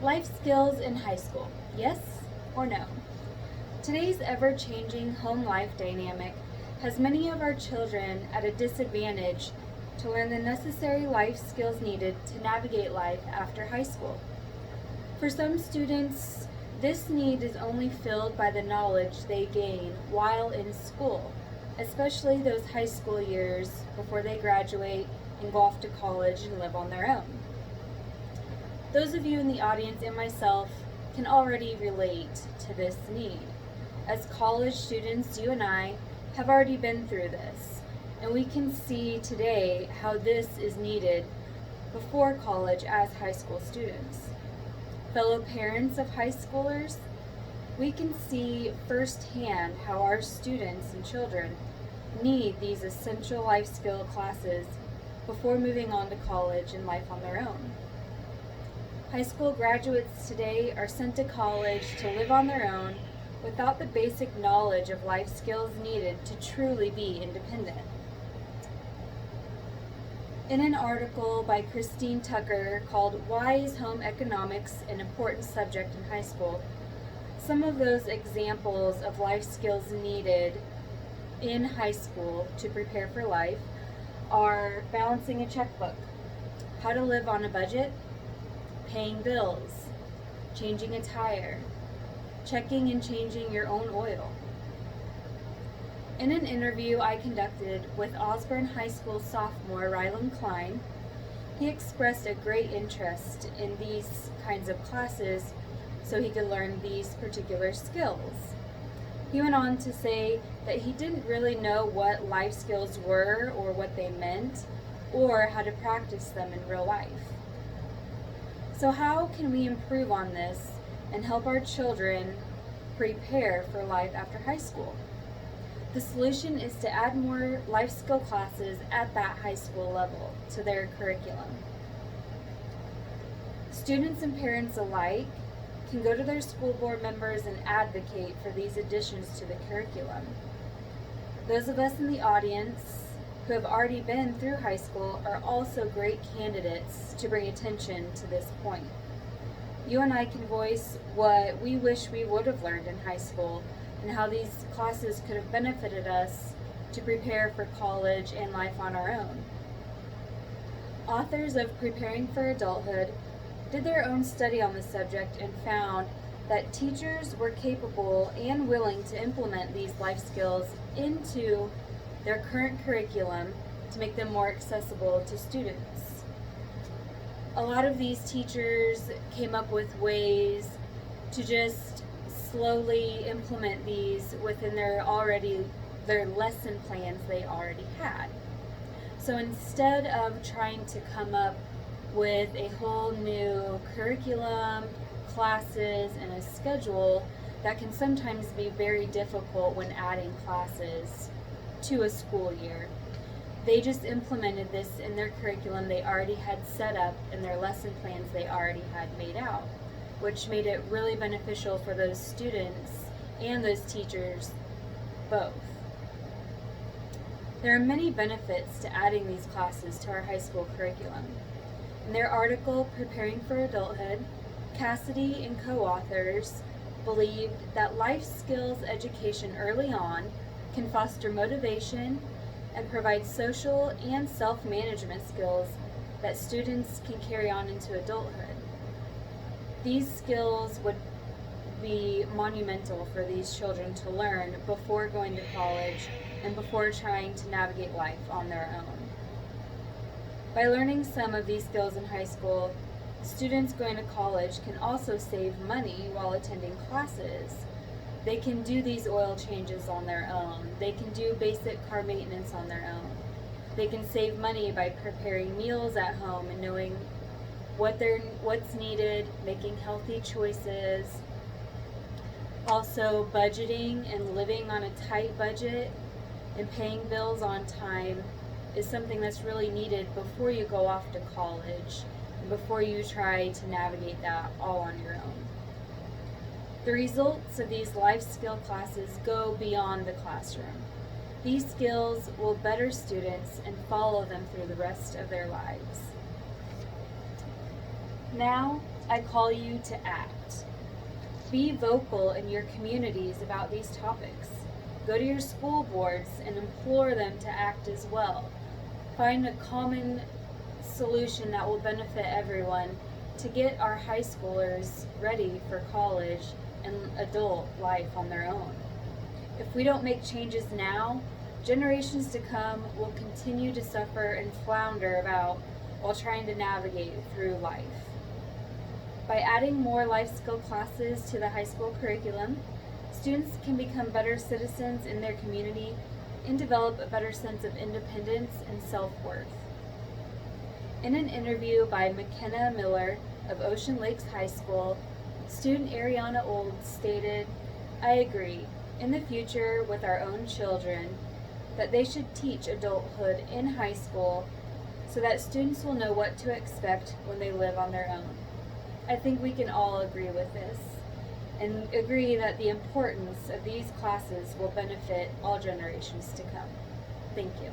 Life skills in high school, yes or no? Today's ever-changing home life dynamic has many of our children at a disadvantage to learn the necessary life skills needed to navigate life after high school. For some students, this need is only filled by the knowledge they gain while in school, especially those high school years before they graduate and go off to college and live on their own. Those of you in the audience and myself can already relate to this need. As college students, you and I have already been through this, and we can see today how this is needed before college as high school students. Fellow parents of high schoolers, we can see firsthand how our students and children need these essential life skill classes before moving on to college and life on their own. High school graduates today are sent to college to live on their own without the basic knowledge of life skills needed to truly be independent. In an article by Christine Tucker called "Why is Home Economics an Important Subject in High School?" some of those examples of life skills needed in high school to prepare for life are balancing a checkbook, how to live on a budget, paying bills, changing a tire, checking and changing your own oil. In an interview I conducted with Osborne High School sophomore Rylan Klein, he expressed a great interest in these kinds of classes so he could learn these particular skills. He went on to say that he didn't really know what life skills were or what they meant or how to practice them in real life. So how can we improve on this and help our children prepare for life after high school? The solution is to add more life skill classes at that high school level to their curriculum. Students and parents alike can go to their school board members and advocate for these additions to the curriculum. Those of us in the audience who have already been through high school are also great candidates to bring attention to this point. You and I can voice what we wish we would have learned in high school and how these classes could have benefited us to prepare for college and life on our own. Authors of Preparing for Adulthood did their own study on the subject and found that teachers were capable and willing to implement these life skills into their current curriculum to make them more accessible to students. A lot of these teachers came up with ways to just slowly implement these within their lesson plans they already had. So instead of trying to come up with a whole new curriculum, classes, and a schedule that can sometimes be very difficult when adding classes to a school year, they just implemented this in their curriculum they already had set up in their lesson plans they already had made out, which made it really beneficial for those students and those teachers both. There are many benefits to adding these classes to our high school curriculum. In their article, Preparing for Adulthood, Cassidy and co-authors believed that life skills education early on can foster motivation and provide social and self-management skills that students can carry on into adulthood. These skills would be monumental for these children to learn before going to college and before trying to navigate life on their own. By learning some of these skills in high school, students going to college can also save money while attending classes. They can do these oil changes on their own. They can do basic car maintenance on their own. They can save money by preparing meals at home and knowing what's needed, making healthy choices. Also, budgeting and living on a tight budget and paying bills on time is something that's really needed before you go off to college and before you try to navigate that all on your own. The results of these life skill classes go beyond the classroom. These skills will better students and follow them through the rest of their lives. Now, I call you to act. Be vocal in your communities about these topics. Go to your school boards and implore them to act as well. Find a common solution that will benefit everyone to get our high schoolers ready for college and adult life on their own. If we don't make changes now, generations to come will continue to suffer and flounder about while trying to navigate through life. By adding more life skill classes to the high school curriculum, students can become better citizens in their community and develop a better sense of independence and self-worth. In an interview by McKenna Miller of Ocean Lakes High School, student Ariana Old stated, "I agree, in the future with our own children, that they should teach adulthood in high school so that students will know what to expect when they live on their own." I think we can all agree with this and agree that the importance of these classes will benefit all generations to come. Thank you.